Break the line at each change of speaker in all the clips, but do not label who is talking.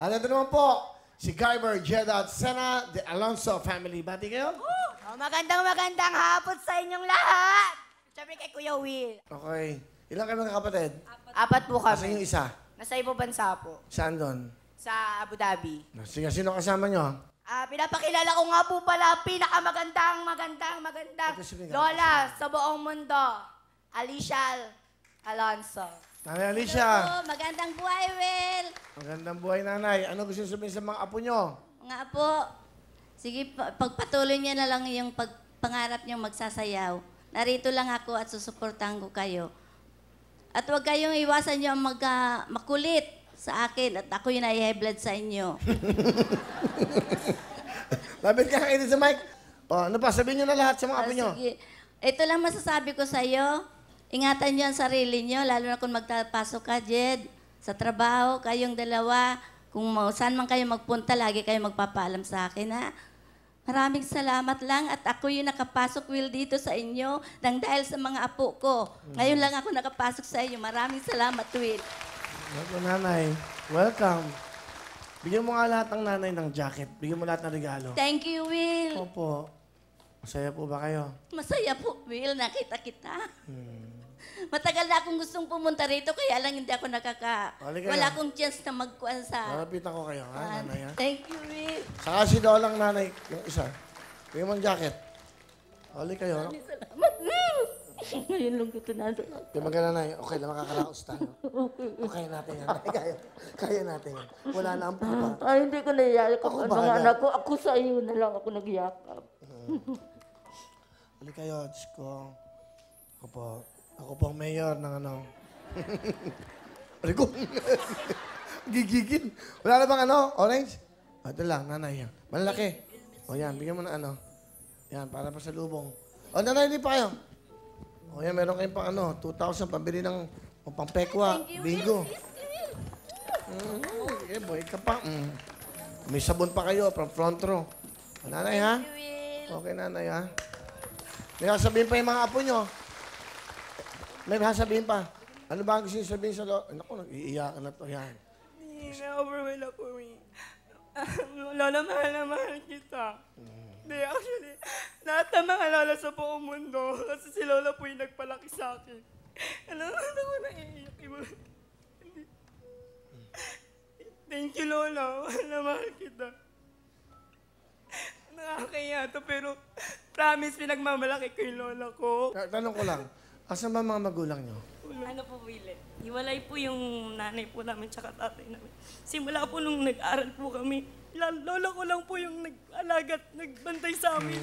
At ito naman po, si Kyber, Jeda at Sena, the Alonso family. Bati kayo?
Magandang hapon sa inyong lahat. Siyempre kay Kuya Will.
Okay. Ilan kayo mga kapatid?
Apat po
Kasi
kami.
yung isa?
Nasa ibang bansa po.
Saan doon?
Sa Abu Dhabi.
Sige, sino kasama nyo?
Pinapakilala ko nga po pala pinakamagandang lola sa buong mundo. Alicia Alonso.
Nanay Alicia.
Hello po, magandang buhay, Will.
Magandang buhay, nanay. Ano gusto sabihin sa mga apo nyo?
Mga po, sige, pagpatuloy niya na lang yung pangarap niyong magsasayaw. Narito lang ako at susuportahan ko kayo. At huwag kayong iwasan niyo ang makulit sa akin at ako yung nai-blood sa inyo.
Lapit ka kayo sa mic. Ano pa? Sabihin nyo na lahat sa mga apo nyo.
Sige. Ito lang masasabi ko sa iyo. Ingatan niyo ang sarili niyo, lalo na kung magpasok ka, Jed, sa trabaho, kayong dalawa. Kung saan man kayo magpunta, lagi kayo magpapaalam sa akin, ha? Maraming salamat lang at ako yung nakapasok, Will, dito sa inyo nang dahil sa mga apo ko. Ngayon lang ako nakapasok sa inyo. Maraming salamat, Will.
Welcome, nanay. Welcome. Bigyan mo nga lahat ng nanay ng jacket. Bigyan mo lahat ng regalo.
Thank you, Will.
Opo. Masaya po ba kayo?
Masaya po, Will. Nakita kita. Matagal na akong gustong pumunta rito, kaya lang hindi ako wala akong chance na magkuhan sa...
Malapitan ko kayo, ha, nanay, ha?
Thank you, Will.
Saka si Dolang nanay, yung isa. Bigyan mo ng jacket. Hali kayo, no?
Salamat, Will. Ngayon lang ko nasa.
Di magana na yun. Okay lang, makakaraos tayo. Okay natin yan. Kaya natin yan. Wala na ang papa.
Ay, hindi ko naiyak.
Ako
Ang
ba?
mga anak ko, ako sa iyo na lang ako nagyakap.
Hali kayo, Diyos ko. Ako po ang mayor ng ano. Hali ko. Gigigil. Wala na bang ano? Orange? Ito lang, nanay yan. Malaki. O yan, bigyan mo na ano. Yan, para pa sa lubong. O, nanay, hindi pa kayo. O yan, meron kayong pang ano, 2,000, pambili ng pang pekwa, bingo. Okay, boy, ka pa. May sabon pa kayo, from front row. O, nanay, ha? Okay, nanay, ha? May sasabihin pa yung mga apo nyo. May sasabihin pa. Ano ba ang gusto nyo sabihin sa lo... Naku, nag-iiyakan na to, yan.
Na-overwhelm ako eh. Lola, mahal na mahal kita. Hindi, actually, lahat ng mga lola sa buong mundo, kasi si Lola po yung nagpalaki sa akin. Alam ko naiiyak. Thank you, Lola. Mahal na mahal kita. Nakakaya to, pero promise, pinagmamalaki ko yung Lola ko.
Tanong ko lang, asan ba mga magulang nyo?
Ano po, Willie? Hiwalay po yung nanay po namin tsaka tatay namin. Simula po nung nag-aral po kami, lola ko lang po yung nag-alagat, nagbantay sa amin.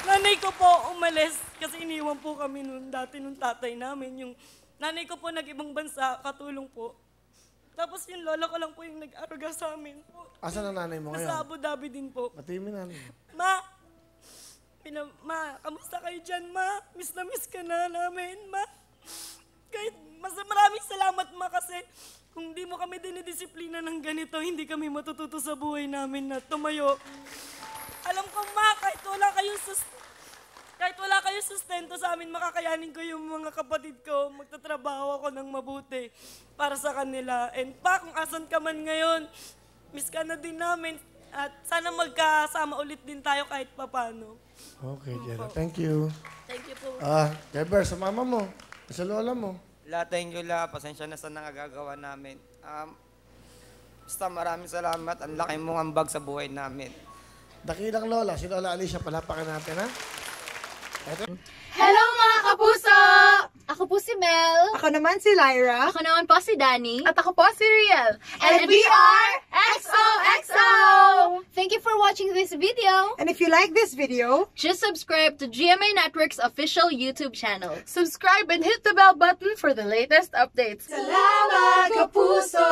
Nanay ko po umalis kasi iniwan po kami dati nung tatay namin. Yung nanay ko po nag-ibang bansa, katulong po. Tapos yung lola ko lang po yung nag-aruga sa amin po.
Asan ang nanay mo ngayon?
Nasa Abu Dhabi din po.
Batiin mo nanay.
Ma, kamusta kayo dyan, Ma? Miss na miss ka na namin, Ma. Kahit maraming salamat, Ma, kasi kung di mo kami dinidisiplina ng ganito, hindi kami matututo sa buhay namin na tumayo. Alam ko, Ma, kahit wala kayong sustento sa amin, makakayanin ko yung mga kapatid ko. Magtatrabaho ako ng mabuti para sa kanila. And Pa, kung asan ka man ngayon, miss ka na din namin. At sana magkasama ulit din tayo kahit papano.
Okay, Jera. Thank you.
Thank you po.
Gerber, sa mama mo, sa lola mo.
Thank you, La. Pasensya na sa nangagagawa namin. Basta maraming salamat. Ang laki mong ambag sa buhay namin.
Dakilang lola, si Lola Alicia, palapakan natin, ha?
Hello mga kapuso! Ako po si Mel.
Ako naman si Lyra.
Ako naman po si Danny.
At ako po si Riel.
And we are XOXO! Thank you for watching this video.
And if you like this video,
Just subscribe to GMA Network's official YouTube channel.
subscribe and hit the bell button for the latest updates.
Salamat, kapuso!